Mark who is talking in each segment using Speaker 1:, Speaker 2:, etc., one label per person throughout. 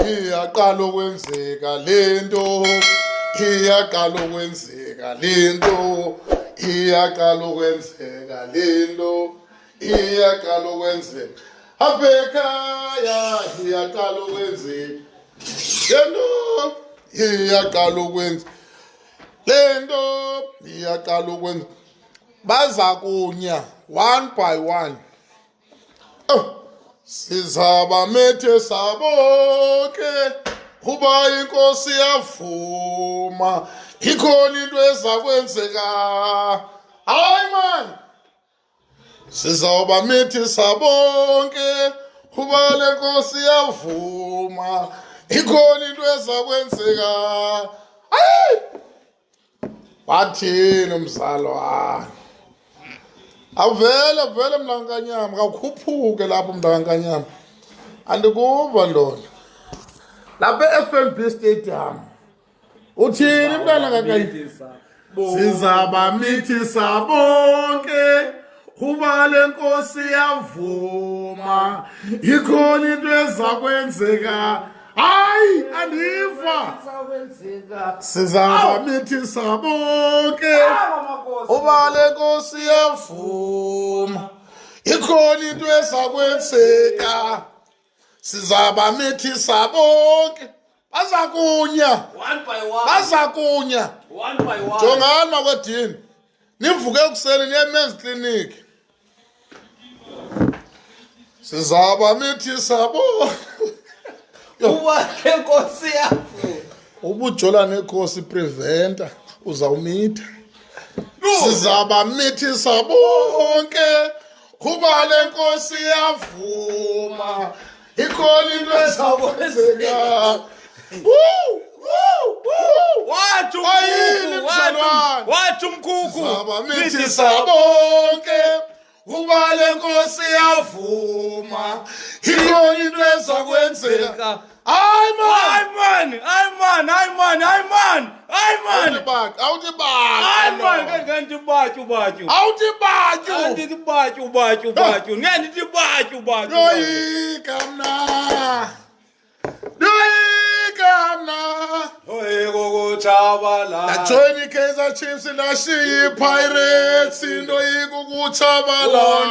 Speaker 1: iyaqala ukwenzeka lento, iyaqala ukwenzeka lento, iyaqala ukwenzeka lento, iyaqala ukwenzeka apha ekhaya, iyaqala ukwenzeka lento, iyaqala ukwenza lento, iyaqala ukwenza. Baza kunya one by one. Sizabamethe sabonke kuba inkosi yavuma, ikhona into eza kwenzeka. Hayi man, sizabamethe sabonke kuba le nkosi yavuma, ikhona into eza kwenzeka. Hayi, bathini mzalwane? Avele mntakankanyama, kawukhuphuke lapho mntakankanyama. Andikuva ndona lapha e-FNB Stadium uthini mntana kankanyama? Sizabamithisa bonke kuba le nkosi yavuma, ikhona into eza kwenzeka. Hayi, andiva. Sizabamithisa bonke uba le nkosi yavuma, ikhona into eza kwenzeka. Sizabamithisa bonke, baza kunya
Speaker 2: one by one,
Speaker 1: baza kunya
Speaker 2: one by one.
Speaker 1: Jongani makwedini, nivuke ekuseni niye men's clinic. Sizabamithisa bonke
Speaker 2: Uba le nkosi yavuma,
Speaker 1: ubujola nekhosi preventer uzawumitha. Sizabamithisa bonke kuba le nkosi yavuma, ikhona into eza kwenzeka.
Speaker 2: wathi umkhukhu,
Speaker 1: Sizabamithisa bonke kuba le nkosi yavuma, ikhona into eza kwenzeka. Hayi man, awuthi batyu. Yoyika mna, ndajoyina i-Kaizer Chiefs ndashiya i-Pirates, ndoyika ukutshabalala.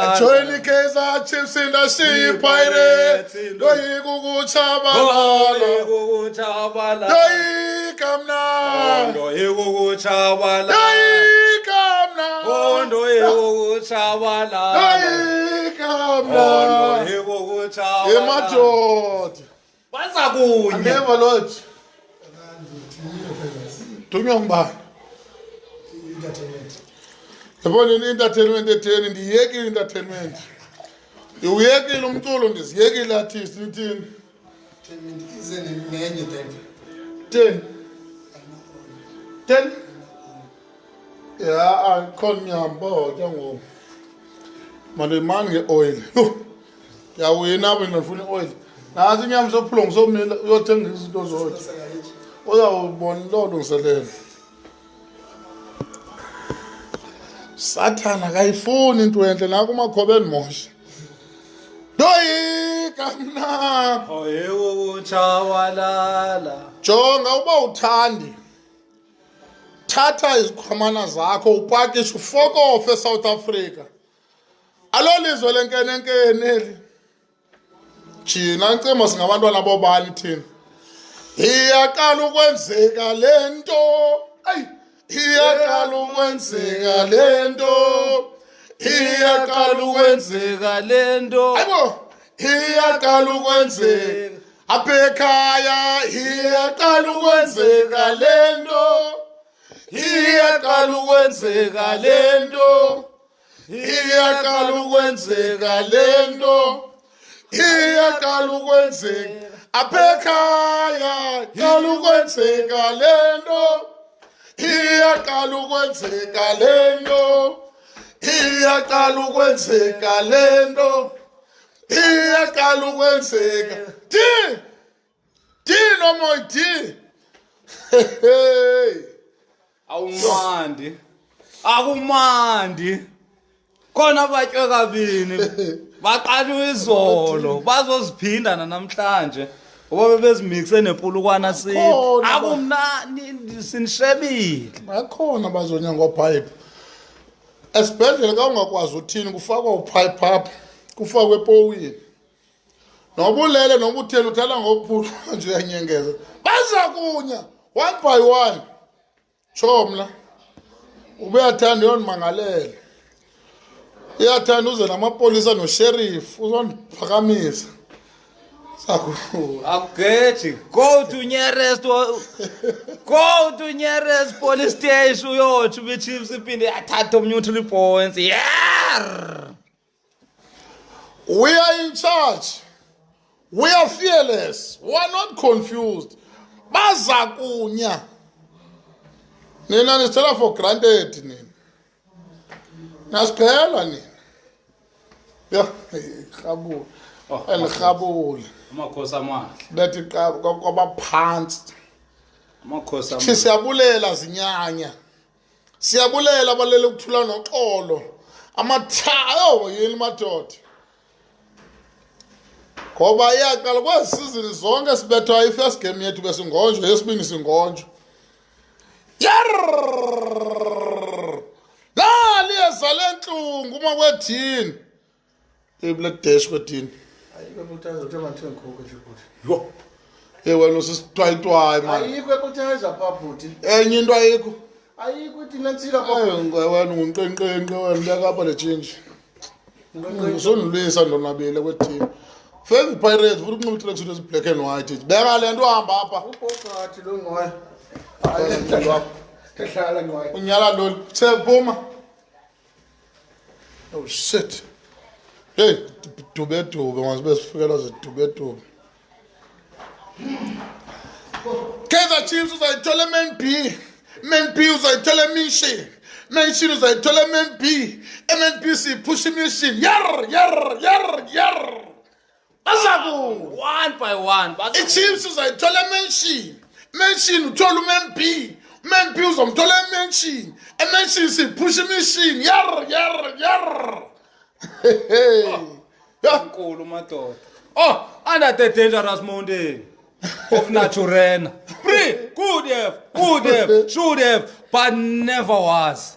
Speaker 1: Ndajoyina i-Kaizer Chiefs ndashiya i-Pirates, ndoyika ukutshabalala. Ndoyika mna, ndoyika mna, ndoyika mna. Emadoda
Speaker 2: baza kunya.
Speaker 1: andeva lord dunywa ngubani? Yabona i-entertainment etheni, ndiyekile i-entertainment. Ndiwuyekile umculo, ndiziyekile artist. Nithini? Ten? Ya, khona nyambo ke ngoku. Manje mani nge-oil. Yawina apho ndifuna i-oil. Nasi inyama sophulongo somila uyothenga izinto zonke. Uyawubona lo lungiselela. Sathana akayifuni into enhle, naku umakhobe endimosha. Ndoyika mna. Jonga uba uthandi, thatha izikhwamana zakho upakishe ufokofe eSouth Africa. Alo lizwe lenkenenkene eli. Thina ncema singabantwana bobani thina? Iyaqala ukwenzeka lento. Ayi, iyaqala ukwenzeka lento. Iyaqala ukwenzeka lento. Hayibo, iyaqala ukwenzeka apha ekhaya, iyaqala ukwenzeka lento. Iyaqala ukwenzeka lento. Iyaqala ukwenzeka lento. Iyaqala ukwenzeka apha ekhaya, iyaqala ukwenzeka lento. Iyaqala ukwenzeka lento. Iyaqala ukwenzeka lento. Iyaqala ukwenzeka. Di nomoy di.
Speaker 2: Awumandi, akumandi. Khona batywe kabini. baqala izolo bazoziphinda namhlanje ngoba bezimixe nepulukwana sithi
Speaker 1: Bakhona
Speaker 2: akumnandi sinishebile.
Speaker 1: bakhona bazonya ngopipe esibhedlela ka ungakwazi uthini kufakwa upipe apha kufakwe epowini noba ulele noba utheni uthatha ngophulu nje uyanyengeza baza kunya one by one chomla ubuyathanda uyonimangalela uyathanda uze namapolisa nosheriff uzondiphakamisa
Speaker 2: Akugethi go to nearest police station uyothi bechiefs iphinde athathe omnye 3 points. Yeah.
Speaker 1: we are in charge we are fearless we are not confused baza kunya nina nisithatha for granted nina nasiphela nina ya khabula elikhabula
Speaker 2: Amakhosi amahle.
Speaker 1: bethi kwabaphansi
Speaker 2: Amakhosi
Speaker 1: thi siyabulela zinyanya siyabulela abalele ukuthula noxolo amathayo yini madoda ngoba iyaqala kwezi season zonke sibethwa i-first game yethu besingonjwa yesibini singonjwa nali ezale ntlungu uma kwethini iblack dash kwethini yo wena usisitwayitwayi mani
Speaker 3: ayikho ekuthayiza pha bhuti
Speaker 1: enye into ayikho
Speaker 3: ayikho thina ntsika
Speaker 1: wena ngumqenqenqe wena ubeka apha le tshintshi usondilwisa ndonwabile kwethini fake pirates futhi ukunxiba i-tracksuit ezi-black and white beka le nto uhamba apha
Speaker 3: ubogathi lo ngcoya ehlala ngcoya
Speaker 1: unyala ntoni sephuma oh shit hey dubedube mazibe sifikelwa zidubedube Kaizer Chiefs uzayithola Man B uzayithola Mission uzayithola Man B siyipusha imission yar bazaku
Speaker 2: one by one.
Speaker 1: i-Chiefs uzayithola Mission uthola uMan B uzomthola iMansion siyipusha imission yar
Speaker 2: Nkulu madoda. Oh, under the dangerous mountain of Naturena. Could have, should have, but never was.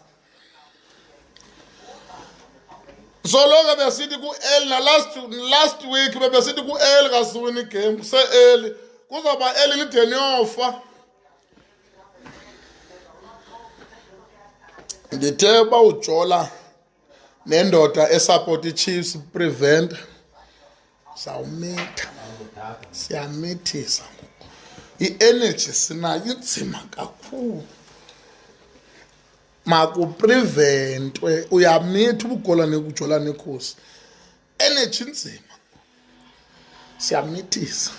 Speaker 1: Zologa besithi ku-L na last week bebesithi ku-L kasiwini game kuse-L kuzawuba L lideni yofa ndithe uba ujola nendoda esupport i-Chiefs prevent sawumitha siyamithisa i-energy sinayo inzima kakhulu makupreventwe uyamitha ubugola nekujola nekhosi energy inzima siyamithisa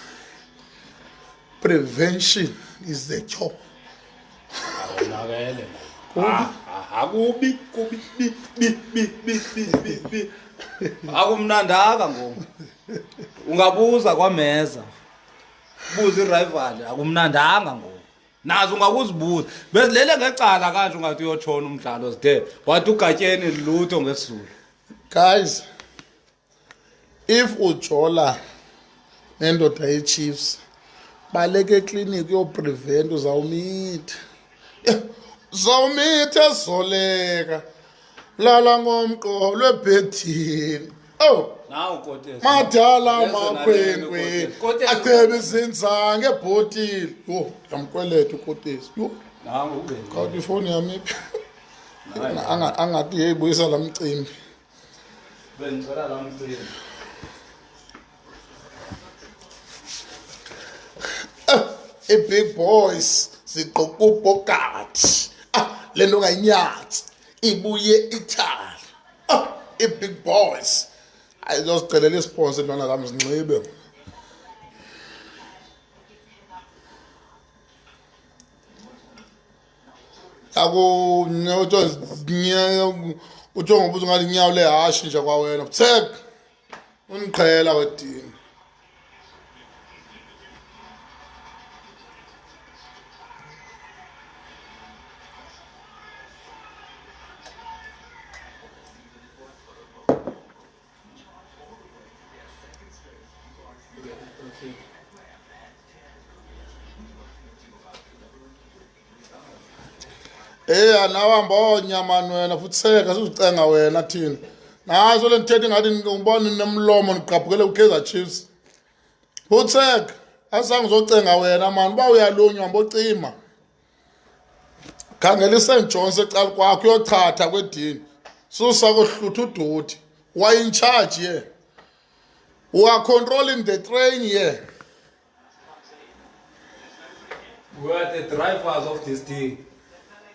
Speaker 1: prevention is the cure
Speaker 2: Awunakele. Akubi bi. Akumnandaka ngoku. Ungabuza kwaMeza. Buza irival akumnandanga ngoku. Nazo ungakuzibuza. Bezilele ngecala kanje ungathi uyotshona umdlalo sithe. Wathi ugatyeni lutho ngesizulu.
Speaker 1: guys if ujola nendoda ye-Chiefs baleke clinic uyoprevent uzawumitha ezoleka lala ngomqolo ebhedini
Speaker 2: Nawu Kotesi.
Speaker 1: madala amakhwenkwe acebe izinzange ebhotile yo yamkweleta uKotesi yo
Speaker 2: Nawu ube.
Speaker 1: kanti ifoni yami angathi yeyibuyisa la mcimbi
Speaker 2: Bengicela la mcimbi.
Speaker 1: i-big boys ziqoqa ubhogathi le nto ngayinyathi ibuye ithali i-big boys ayizosicelela isponsa intwana zami zinxibe utsho ngobuza ngathi inyawo lehashi nje kwawena buthek uniqhela wedini Nawahamba onyamani wena futhi seka sizucenga wena thina. Naso le nthethe ngathi ngibona nemlomo ngiqhaphukele uKaizer Chiefs. Futhi seka asange uzocenga wena mani ba uyalunywa mbocima. Khangela iSt John's ecala kwakho uyochatha kwedini. Susa kohlutha uduthi. Why in charge here? We are controlling the train here.
Speaker 2: We are the drivers of this thing.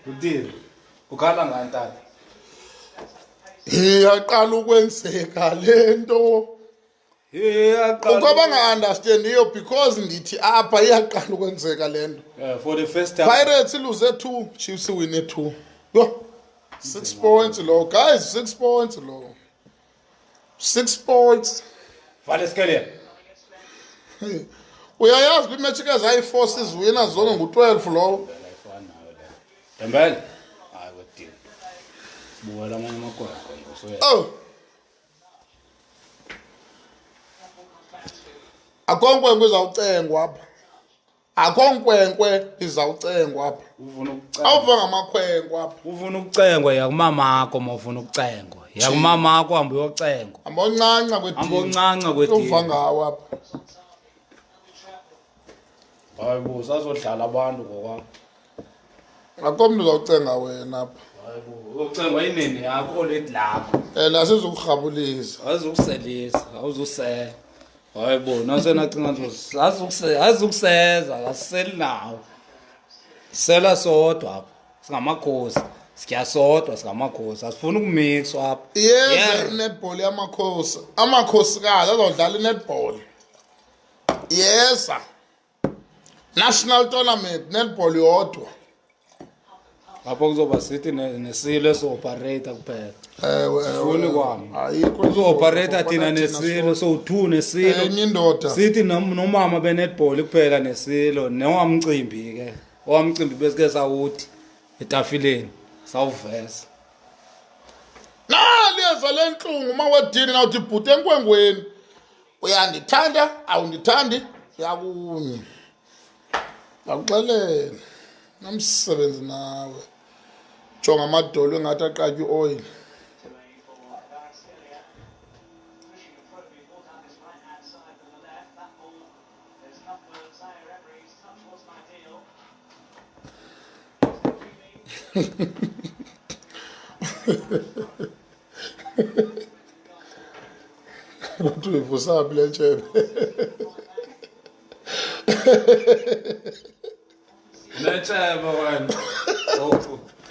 Speaker 2: Udini. Ukhala ngani tata?
Speaker 1: Iyaqala ukwenzeka lento. Ukaba nga-understand iyo because ndithi apha iyaqala ukwenzeka lento.
Speaker 2: For the first time.
Speaker 1: Pirates lose 2, Chiefs win 2. Yo. 6 points low. Guys, 6 points low. 6 points.
Speaker 2: Valeskelia.
Speaker 1: Uyayazi kwimatch kazayi-4 sizwina zonke ngu-12 lowo.
Speaker 2: Dembele. Hayi wedini. Buwela amanye amakhona so.
Speaker 1: Oh. Akonkwenkwe izawucengwa apha. Akonkwenkwe izawucengwa apha.
Speaker 2: Ufuna ukucengwa.
Speaker 1: Awuva ngamakhwenkwe apha.
Speaker 2: Ufuna ukucengwa yakumamakho mawufuna ukucengwa. Yakumamakho hamba uyocengwa.
Speaker 1: Hamba oncanca kwedini.
Speaker 2: Hamba oncanca kwedini.
Speaker 1: Uva ngawo apha.
Speaker 2: Hayibo sazodlala abantu ngokwakho.
Speaker 1: Akomntu uzawucenga wena apha.
Speaker 2: Hayibo ucengwa inini yakho ledlakho.
Speaker 1: Asizukurhabulisa.
Speaker 2: Azukuselisa, awuzusela. Hayibo nasena cinga nje azukuseza asiseli nawo. Sela sodwa apha. Singamakhosi. Siyasodwa singamakhosi. Asifuni ukumixwa apha.
Speaker 1: Yes, netball yamakhosi. Amakhosikazi azodlala inetball. Yes. National tournament netball yodwa.
Speaker 2: Lapho kuzoba sithi nesilo eso-operator kuphela. Sifuni kwami.
Speaker 1: Ayikho
Speaker 2: Uzo-operator thina nesilo so-2 nesilo.
Speaker 1: Enye indoda.
Speaker 2: Sithi nomama benetball kuphela nesilo nowamcimbi ke. Owamcimbi besike sawuthi etafileni sawuveza.
Speaker 1: Liyeza lenhlungu uma wedini nawuthi ibhute enkwenkweni. Uyandithanda awundithandi yakunye. Akuxelele namsebenzi nawe. Jonga amadolo engathi aqatywe oil. Uthi uyivusaphi le ntshebe?
Speaker 2: Unentshebe wena.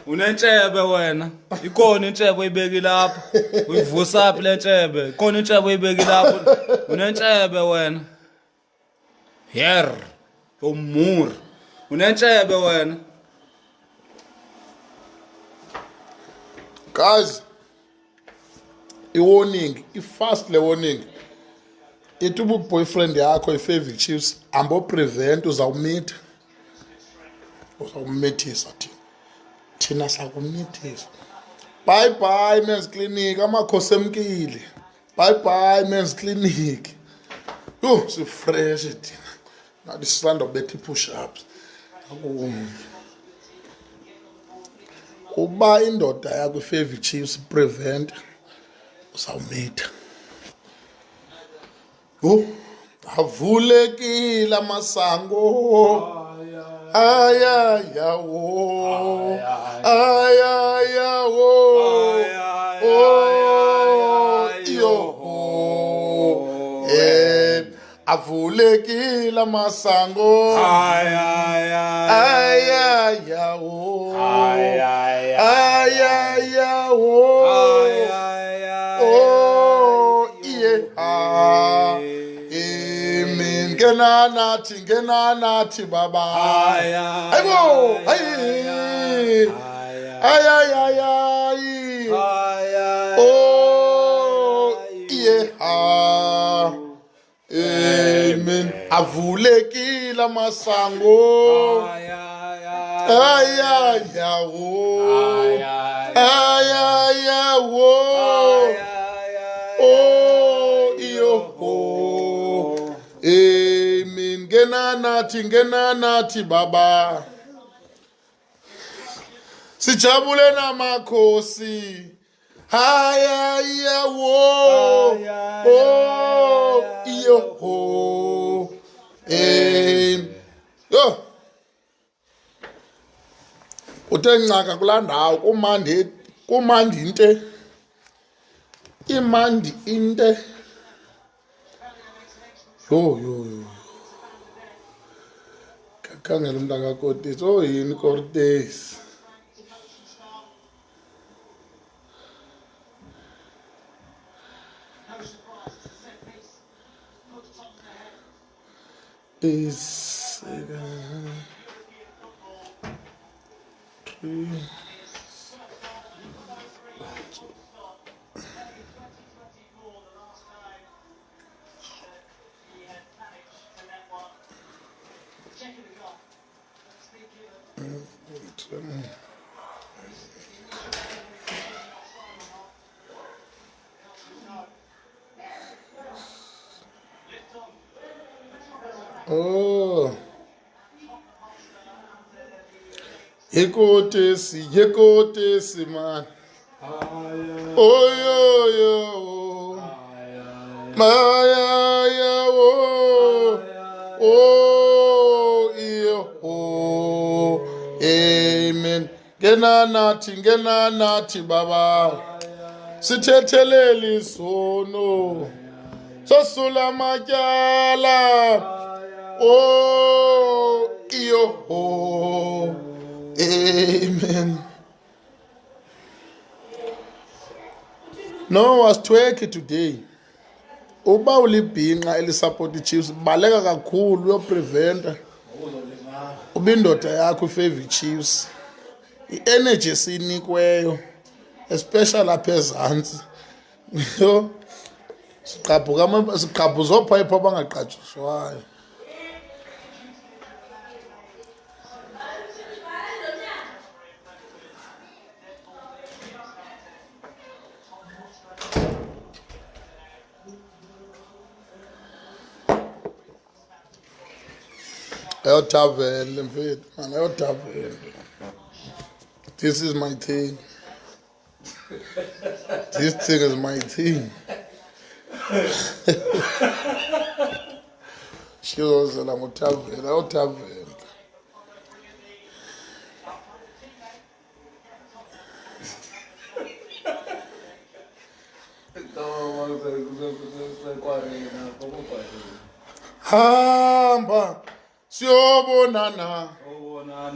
Speaker 2: Unentshebe wena. Ikhona intshebe oyibeki lapha. Uyivusaphi le ntshebe? Ikhona intshebe oyibeki lapha. Unentshebe wena. Yer. Umur. Unentshebe wena.
Speaker 1: Guys, i-warning, i-fast le warning. Ithi boyfriend yakho i-favorite Chiefs ambo prevent uzawumitha. Uzawumithisa thina sakumithisa. Bye bye men's clinic amakhosi emkile. Bye bye men's clinic. Yo si fresh thina. Nathi sisanda ubetha push ups. Uba indoda yakho i-favorite Chiefs prevent uzawumitha. Yo avulekile amasango. Ayayawo. Ayayawo. Oh yo. Avulekile amasango. Ayayawo. Ayayawo. Oh yeah. Ngena nathi baba. Ayibo. Ayayayayi. Oh yeah. Amen. Avulekile amasango. Ayayawo. Ayayawo. Oh iyo. ngena nathi baba. Sijabule namakhosi. Haya wo. Oh, iyo ho. Yo. Utencaka kulandawo kumandi inte. Imandi inte. Yo. Kakhangela umntana kaKortesi. Oh yini Kortesi. Is oh, Yekotesi man. Oh yo. Maya oh yo. Amen. Ngena nathi baba. Sithetheleli sono. Sosula matyala. Oh, iyo, oh, amen. No was twerky today. Uba ulibhinqa elisupport iChiefs baleka kakhulu uyopreventa ubindoda yakho iFavourite Chiefs. I-energy esinikweyo especially lapha ezantsi. Yo siqaphu zophayipha abangaqatshishwayo. Ayothavela mfethu man, ayothavela. This is my thing. This thing is my thing. Shizozela ngothavela, ayothavela. Hamba siyobonana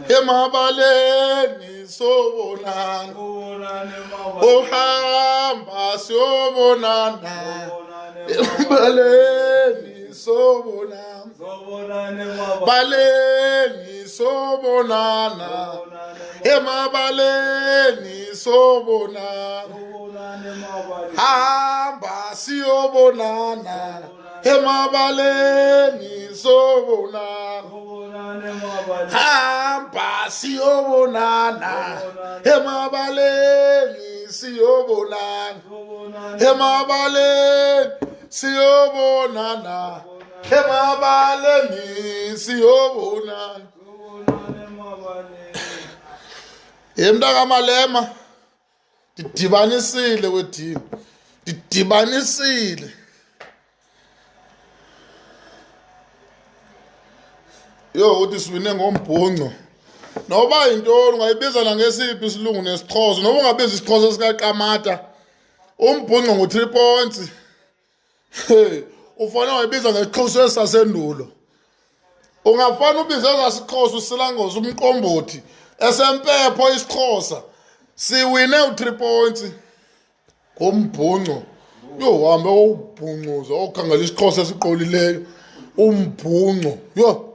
Speaker 1: emabaleni sobonana. Ohamba siyobonana emabaleni sobonana. Baleni sobonana emabaleni sobonana. Hamba siyobonana emabaleni sobonana. Hamba siyobonana emabaleni siyobonana. Emabaleni siyobonana. Emabaleni siyobonana. Emntaka Malema didibanisile wedini. Didibanisile. Yo uthi siwine ngombhonco. Noba intoni ungayibiza nangesiphi isilungu nesixhosa. Noba ungabiza isixhosa sikaQamata. Umbhonco ngo3 points. Ufana wayibiza ngesixhosa sasendulo. Ungafana ubiza ngesixhosa usilangoza umqombothi. Esempepho isixhosa. Siwine u3 points. Ngombhonco. Yo hambe ubhuncuza okhangela isixhosa esiqolileyo. Umbhonco. Yo.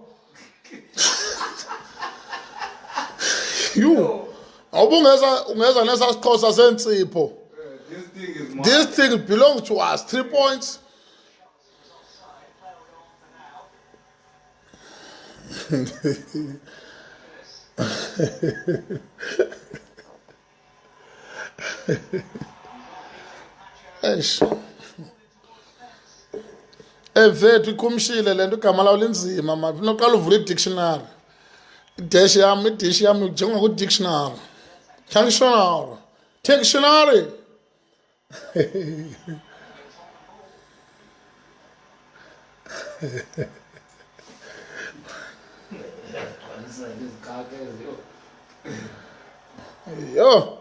Speaker 1: You. Ungeza nesa sixhosa sensipho. This thing belongs to us. 3 points. Mfethu ikhumshile lento igama lawo linzima manje. Funa uqala uvule i-dictionary. Idish yami ujonga ku-dictionary. Dictionary. Yo.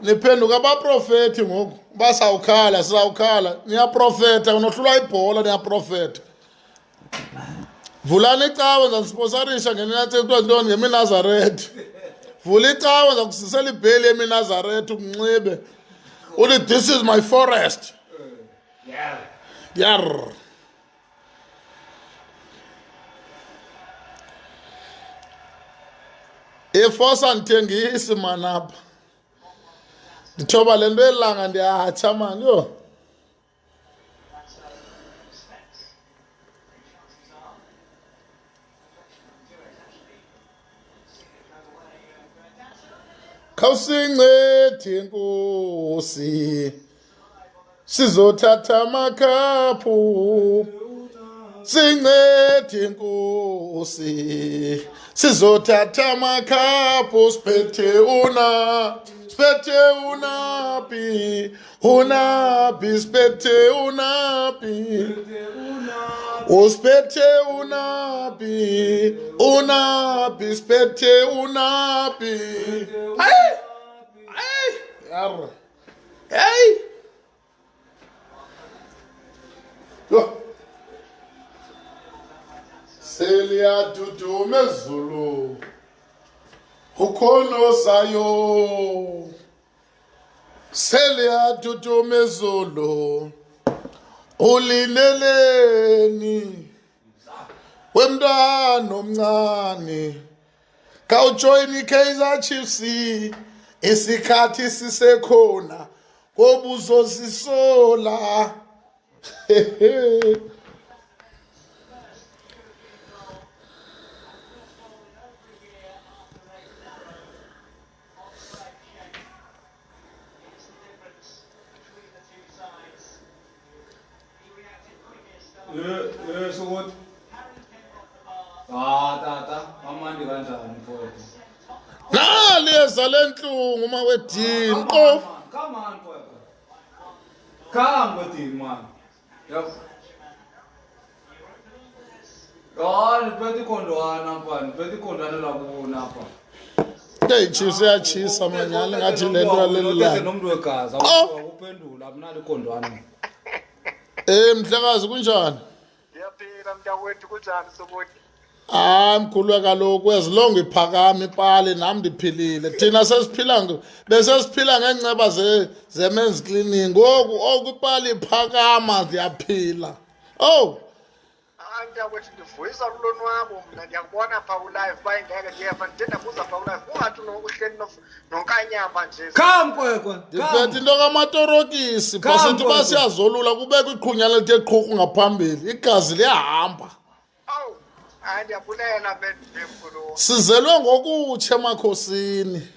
Speaker 1: Niphenduka abaprofeti ngoku. Basawukhala, sizawukhala. Niyaprofeta, unohlulwa ibhola niyaprofeta. Vulani icawe ngizasponsorisha ngenathi kuthiwa ntoni ngeminazaretha. Vula icawe ngizakusisela ibheli yeminazaretha ukunxibe. Uthi this is my forest. Yar. Efosa ndithengisi manapha. Ndithoba lento elanga ndiyahatha man yo. Khawusincede Nkosi sizothatha amakhapu. Sincede Nkosi sizothatha amakhapu siphethe unapi siphethe unapi siphethe unapi usiphethe unapi siphethe unapi. Yar. Hey. Yo. Selia duduma ezulu. Ukhono sayo. Selia duduma ezulu. Ulineleni. Wemntwana omncane. Kawujoin iKaizer Chiefs. Isikhathi sisekhona. Kobuzosisola.
Speaker 2: So what? Tata, amandi kanjani mfowethu?
Speaker 1: Naliyeza lenhlungu mawedini qo.
Speaker 2: Come on, mfowethu. Come with him, man. Yep. Niphethe ikondwana apha, niphethe ikondwana lakubona apha.
Speaker 1: Hey, Chiefs yachisa manyala ngathi lento yalelilanga.
Speaker 2: Nomuntu wegazi, awuphendula abunalo ikondwana.
Speaker 1: Mhlekazi kunjani?
Speaker 3: Ndiyaphila mntakwethu kunjani soboti?
Speaker 1: Mkhulwe kaloku ezilongo iphakama ipali nami ndiphilile. Thina sesiphila besesiphila ngenceba ze-men's clinic. Ngoku okupali iphakama ndiyaphila. Oh.
Speaker 3: Mntakwethu ndivuyisa kulonwabo mna ndiyakubona pha ulive baye ngeke ndiyeva ndithenda kuza pha ulive ungathi uhleli nonkanyamba nje.
Speaker 2: Come kwekwe.
Speaker 1: Ndiphethe into kamatorokisi basithi basiyazolula kubekho iqhunya lethe qhuqhu ngaphambili. Igazi liyahamba.
Speaker 3: Awu, hayi ndiyabulela bemkhulu.
Speaker 1: Sizelwe ngokutshe emakhosini.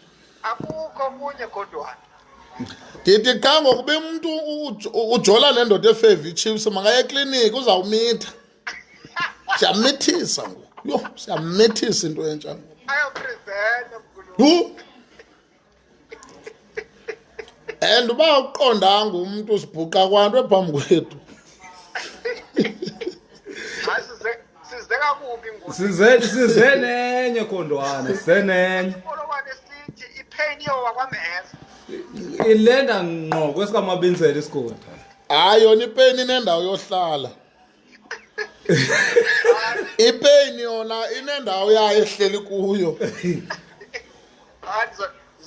Speaker 3: Akukho kunye kodwa.
Speaker 1: Ndithi qha ngokube umuntu ujola nendoda eFavy Chiefs makaye ekliniki uzawumitha. Siyamithisa ngoku. Yo, siyamithisa into entsha ngoku.
Speaker 3: Ayopresent mkhulu.
Speaker 1: And uba uqondanga umuntu usibhuqa kwanto ephambi kwethu.
Speaker 3: Hayi size kakubi ngoku.
Speaker 2: Size nenye kondwana, size nenye.
Speaker 3: Olokwane sithi ipain yo wakwameheza.
Speaker 2: Ilenda ngqo kwesikamabinzela isikole.
Speaker 1: Hayi yona ipain inendawo yohlala. Ipain yona inendawo yayo ehleli kuyo.
Speaker 3: Hayi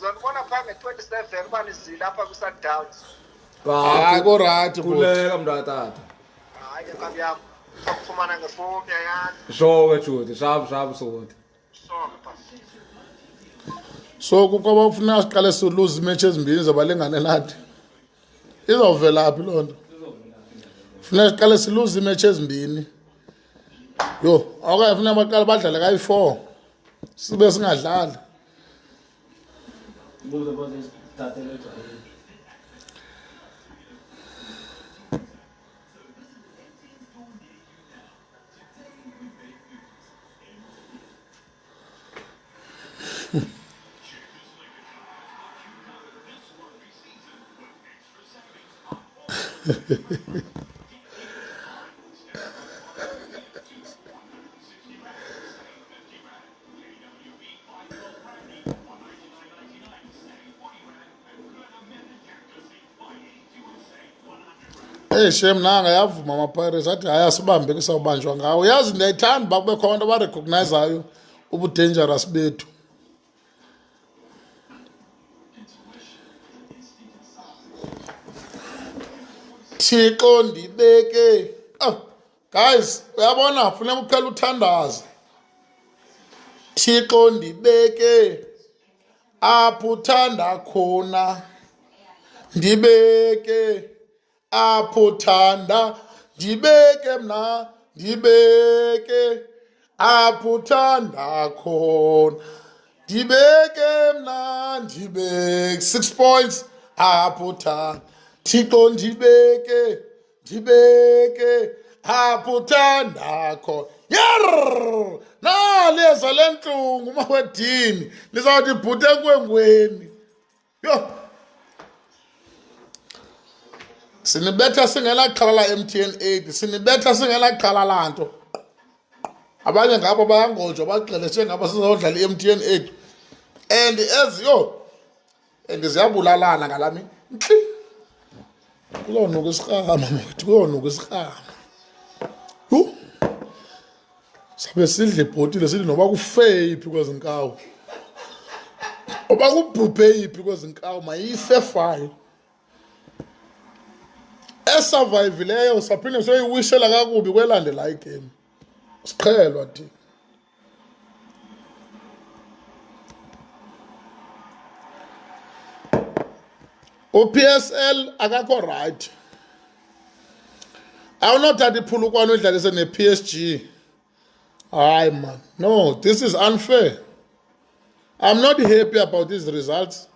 Speaker 3: zona pha nge-27 banizile apha ku-Sundowns.
Speaker 1: Hayi ko-right
Speaker 2: kuleka mntatata.
Speaker 3: Hayi nkabi yakho akufumana ngefowuni yayazi.
Speaker 2: Sure Judy, sharp sokuthi.
Speaker 3: Sonke pha.
Speaker 1: So kuba ufuna siqale siluze imatch ezimbili zabalengane nathi. Izawuvela phi lonto? Funa siqale siluze imatch ezimbili. Yo, awukayifuna baqala badlale kayi4. Sibe singadlali.
Speaker 2: Buza boze tatele jwa.
Speaker 1: Shem nanga yavuma amaPirates athi hayi asibambe ke sawubanjwa ngawo. Yazi ndiyayithanda uba kube khona abantu abarecognizayo ubudangerous bethu. Thixo ndibeke. Guys, uyabona funeka uqale uthandaze. Thixo ndibeke apho uthanda khona. Ndibeke apho uthanda, ndibeke mna, ndibeke apho uthanda khona. Ndibeke mna, ndibeke 6 points apho uthanda. Thixo ndibeke, ndibeke apho uthanda khona. Yerr! Naleza lentlungu umawedini lizawuthi bhute enkwenkweni. Yo! Sinibetha singelaqhala la MTN 8, sinibetha singelaqhala la nto. Abanye ngabo bayangojwa baxeleshe ngaba sizodlala iMTN 8. And eziyo and ziyabulalana ngalami. Nkli. Kulonuka isikhama mfowethu, kulonuka isikhama. Sabe sidle ibhotile sithi noba kufe iphi kwezinkawu. Oba kubhubhe iphi kwezinkawu mayife fayo. Esurvive-leyo saphinde soyiwishela kakubi kwelandela igame. Siqhelwa thina. UPSL akakho right. Awunothatha iphulukwane udlalise nePSG. Hayi man, no, this is unfair. I'm not happy about these results.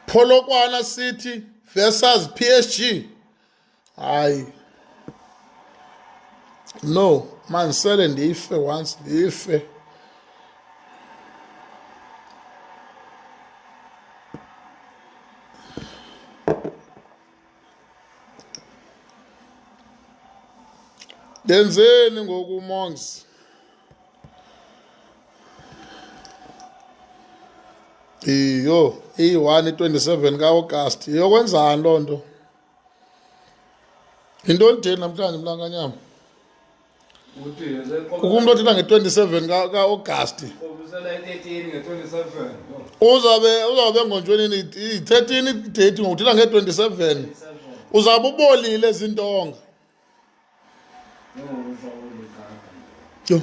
Speaker 1: Polokwane City versus PSG. No, man, selling the ife once, the ife. Denzeni ngoku Monks. Iyo, iyi-1 27 ka-August. Iyokwenzani loo nto? Into nditheni namhlanje mlanganyama? Kukho umntu othetha nge-27 ka-August. Uzawube ngonjweni i-13 date ngokuthetha nge-27. Uzawube ubolile ezintonga. Yo.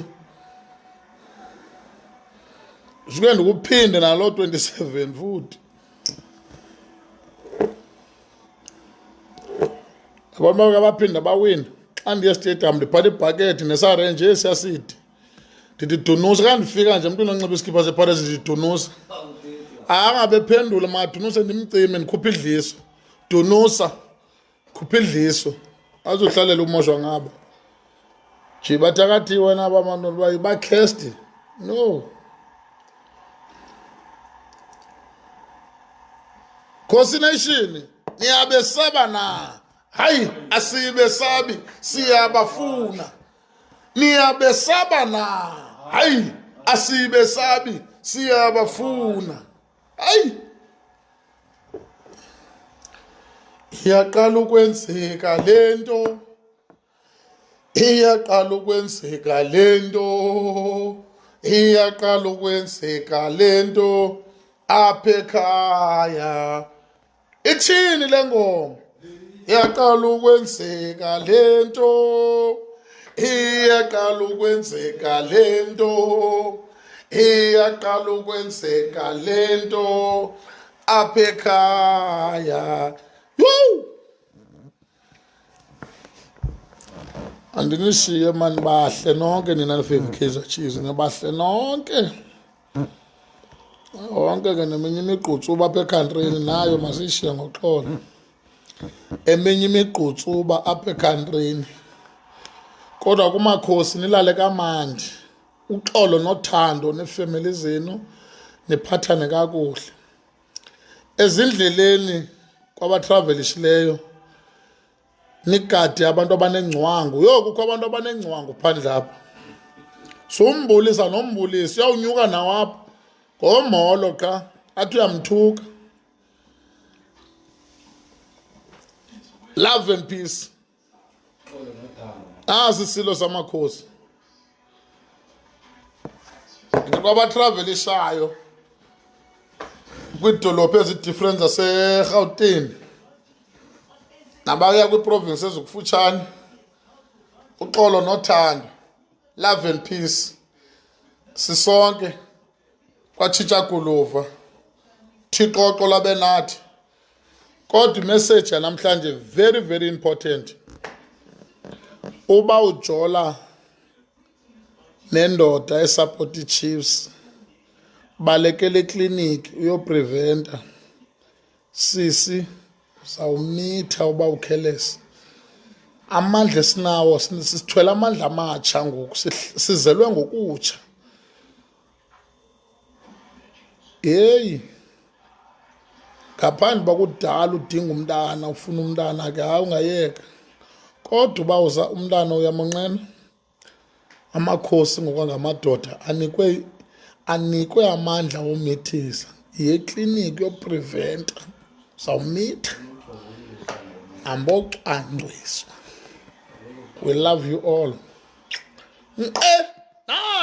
Speaker 1: Suke ndikuphinde nalo 27 futhi. Abantu bake baphinda bawina. Xa ndiye stadium ndiphatha ibhakethi nesarenje esiyasidi. Ndididunusa xa ndifika nje umntu ononxiba isikipha sePirates ndididunusa. Angabe phendula madunuse ndimcime ndikhuphe idliso. Dunusa. Khuphe idliso. Azohlalela umoshwa ngabo. Nje bathakathi wena abantu bakhesti. No. Khosi Nation niyabesaba na? Hayi asibesabi siyabafuna. Niyabesaba na? Hayi asibesabi siyabafuna. Hayi iyaqala ukwenzeka lento. Iyaqala ukwenzeka lento. Iyaqala ukwenzeka lento apha ekhaya. Ithini le ngoma? Iyaqala ukwenzeka lento. Iyaqala ukwenzeka lento. Iyaqala ukwenzeka lento apha ekhaya. Yo! Andinishiye mani bahle nonke nina nifike Kaizer Chiefs nebahle nonke. Wonke ke neminye imigqutsuba apha ekhantrini nayo masishiye ngoxolo. Eminye imigqutsuba apha ekhantrini. Kodwa kumakhosi nilale kamandi. uxolo nothando nefamily zenu niphathane kakuhle ezindleleni kwabatravelishileyo nigade abantu abanengcwangu kukho abantu abanengcwangu phandle apha sumbulisa nombulisi uyawunyuka nawapha ngomholo xa athi uyamthuka love and peace sisilo samakhosi kwabatravelishayo kwiidolophu ezidifferent zaseGauteng nabaya kwiiprovinsi ezikufutshane uxolo nothando love and peace sisonke kwatshintsha guluva Thixo labe nathi kodwa imessage yanamhlanje very very important uba ujola nendoda esupport Chiefs balekele clinic uyopreventa sisi uzawumitha uba ukhelesa amandla esinawo sithwele amandla amatsha ngoku sizelwe ngokutsha ngaphandle bakudala udinga umntana ufuna umntana ke ungayeka kodwa uba uza umntana uyamonqena amakhosi ngokwangamadoda anikwe amandla omithisa yekliniki yopreventa zawumitha ambocwangciswa we love you all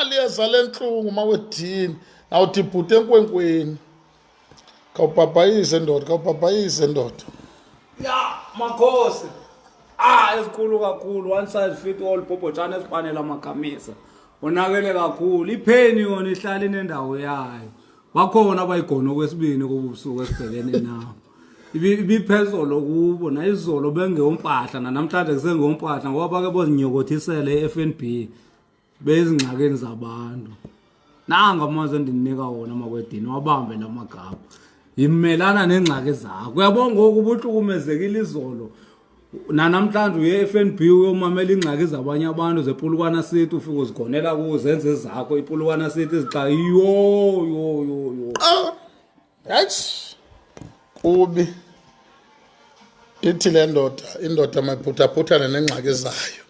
Speaker 1: liyeza lentlungu mawedini awuthi bhute enkwenkweni khawubhabhayise ndoda
Speaker 2: ya makhosi ezikhulu kakhulu one size fit all bhobhotshana esipanela amakamisa onakele kakhulu ipheni yona ihlala inendawo yayo bakhona abayigona okwesibini kubusuku esibhekene nawo ibiphezolo kubo nayizolo bengeyompahla namhlanje kusengeyompahla ngoba bake bozinyokothisele eFNB bezingxakeni zabantu nanga manje endinika wona makwedini wabambe lamagaba imelana nengxaki zakho uyabonga ngoku ubuhlukumezekile izolo namhlanje uye eFNB uyomamela ingxaki zabanye abantu zepulukwana sithi ufike uzigonela kuzenze zakho ipulukwana sithi izixa yo
Speaker 1: kubi ithi le indoda mayiphuthaphutane nengxaki zayo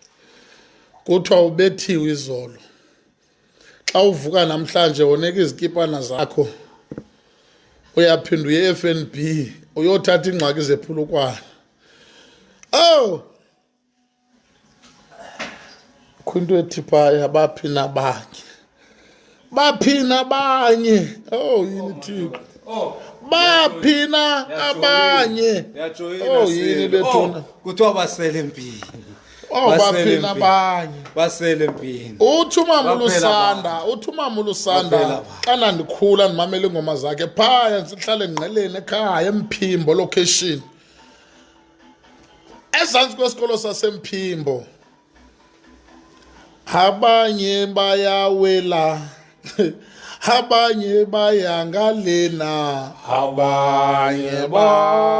Speaker 1: kuthiwa ubethiwe izolo xa uvuka namhlanje woneka izikipana zakho uyaphinda uye eFNB uyothatha ingxaki zephulukwana kwinto ethi phaya baphina abanye yini Thixo baphina abanye yini bethuna
Speaker 2: kuthiwa basele empini
Speaker 1: baphina abanye
Speaker 2: basele empini
Speaker 1: uthi umama ulusanda xana ndikhula ndimamela ingoma zakhe phaya sihlale ngqeleni ekhaya eMphimbo location ezantsi kwesikolo saseMphimbo abanye bayawela abanye bayangalena abanye bayawela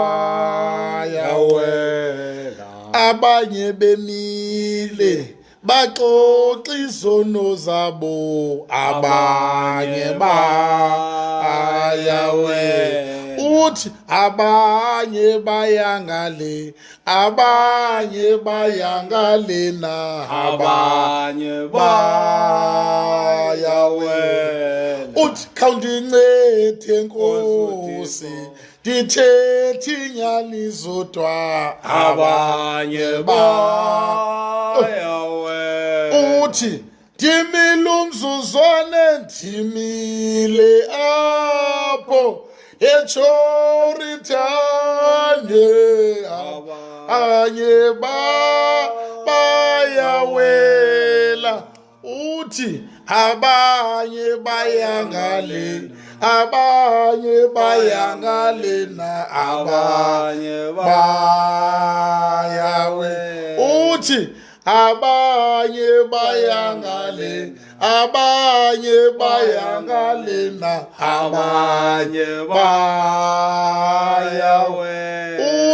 Speaker 1: abanye bemile baxoxa izono zabo abanye bayawela uthi abanye bayangale abanye bayangalena abanye bayawela uthi khawundincede Nkosi ndithethe inyani zodwa abanye bayawela uthi ndimile umzuzwane ndimile apho eChoritane abanye bayawela uthi abanye bayangale abanye bayangalena abanye bayawela uthi abanye bayangale abanye bayangalena abanye bayawela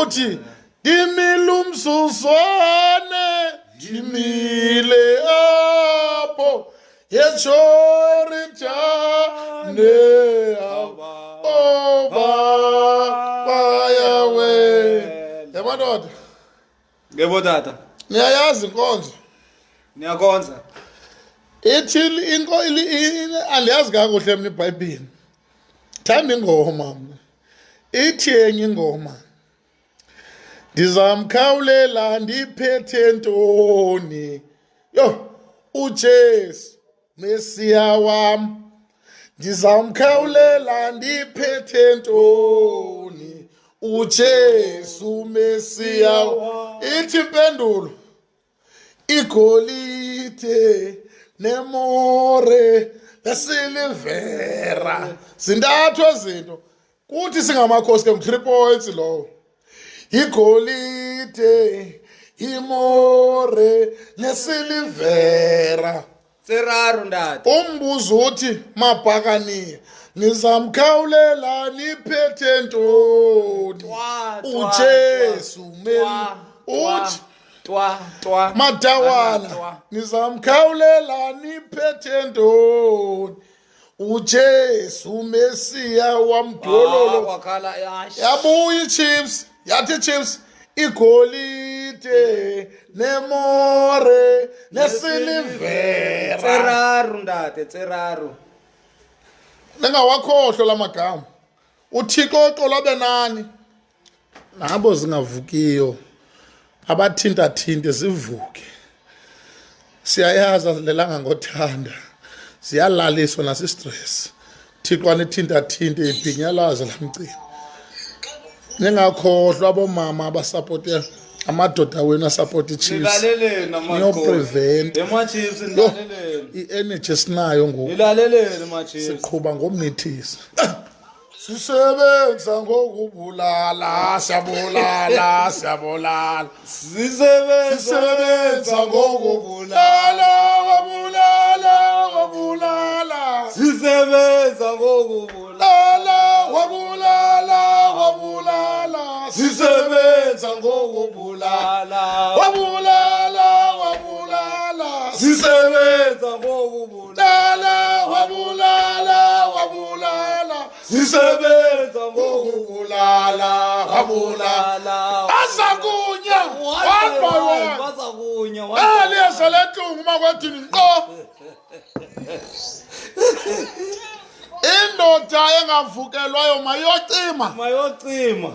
Speaker 1: uthi ndimile umzuzwane ndimile apho yejoritane obabayawe yamadoda
Speaker 2: Yebo tata.
Speaker 1: niyayazi inkonzo
Speaker 2: Niyakonza.
Speaker 1: ithi andiyazi kakuhle mina iBhayibheli thanda ingoma mna ithi enye ingoma ndizamkhawulela ndiphethe ntoni yo uJesu Mesiya wam ndizamkhawulela ndiphethe ntoni uJesu Mesiya wam ithi impendulo igolide nemore lesilivera zintathu izinto kuthi singamakhosi ke 3 points lowo igolide imore nesilivera
Speaker 2: Seraro ndati.
Speaker 1: umbuzo uthi mabhakaniya nizamkhawulela niphethe ntoni uJesu uthi
Speaker 2: Twa.
Speaker 1: madawana nizamkhawulela niphethe ntoni uJesu Mesiya wamdololo
Speaker 2: Wakhala yash.
Speaker 1: yabuya ichips yathi chips igolide nemore nesilivera
Speaker 2: Seraro ndati, seraro.
Speaker 1: lengawakhohlwa lamagama uthixo labe nani nabo zingavukiyo abathintathinte zivuke siyayaza lelanga ngothanda siyalaliswa nasistress thixo anithintathinte ibhinyalaza lamcini ningakhohlwa abomama abasupporte amadoda wenu asupport iChiefs
Speaker 2: Nilaleleni ama
Speaker 1: niyoprevent
Speaker 2: Ema Chiefs nilaleleni.
Speaker 1: i-energy sinayo ngoku
Speaker 2: Nilaleleni ma Chiefs.
Speaker 1: siqhuba ngomnithisa sisebenza ngokubulala siyabulala sisebenza ngokubulala wabulala
Speaker 2: Sisebenza ngokubulala.
Speaker 1: wabulala sisebenza ngokubulala wabulala
Speaker 2: Sisebenza ngokubulala.
Speaker 1: wabulala sisebenza ngokubulala wabulala azakunya one by one
Speaker 2: Bazakunya.
Speaker 1: aliyeza lentungu makwethini nqo indoda engavukelwayo mayocima
Speaker 2: Mayocima.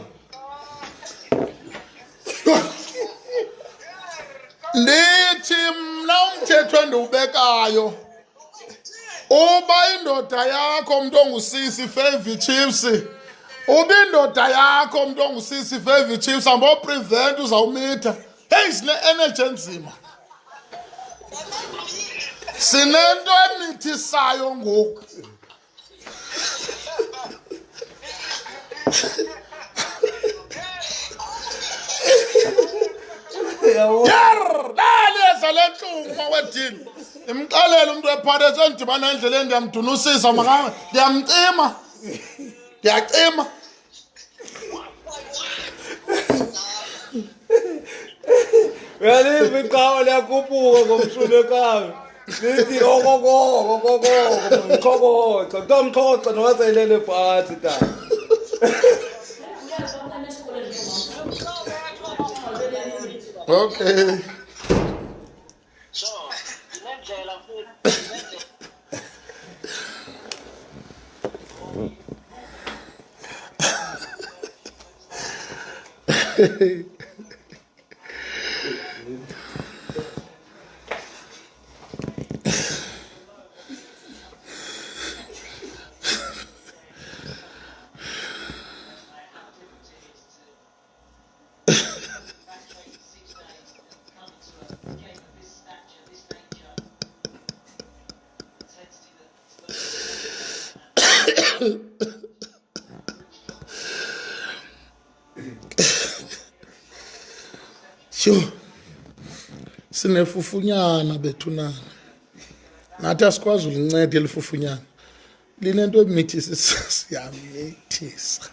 Speaker 1: ndithi mna umthetho endiwubekayo uba indoda yakho mntu ongusisi Favy Chiefs uba indoda yakho mntu ongusisi Favy Chiefs amboprevent uzawumitha heyi sine-energy enzima sinento emithisayo ngoku naliyeza le ntlungu makwedini imxelela umntu ephathe sendibana endleleni ndiyamdunusisa ndiyamcima ndiyacima
Speaker 2: Uyaliva iqhawe liyakhuphuka ngomshulekayo. Lithi mxhokoxa. Kutomxhoxa nowasayilele phansi ta.
Speaker 1: okay
Speaker 3: So, nendlela futhi
Speaker 1: sho sinefufunyana bethunana nathi asikwazi ulinceda elifufunyana linento emithisa siyamithisa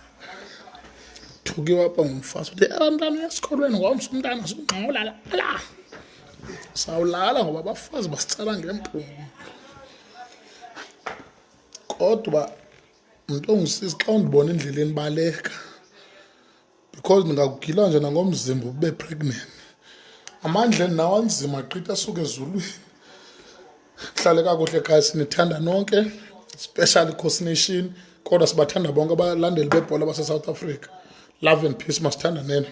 Speaker 1: thukiwe apha ngumfazi uthi abantwana esikolweni ngomso umntana singqolala la sawulala ngoba abafazi basicala ngempuma kodwa umuntu ongusisi xa undibona endleleni baleka because ndingakugila nje nangomzimba ube pregnant amandleni nawo anzima aqitha asuke ezulwini kuhlale kakuhle ekhaya sinithanda nonke especially Khosi Nation kodwa sibathanda bonke abalandeli bebhola base South Africa love and peace masithanda nene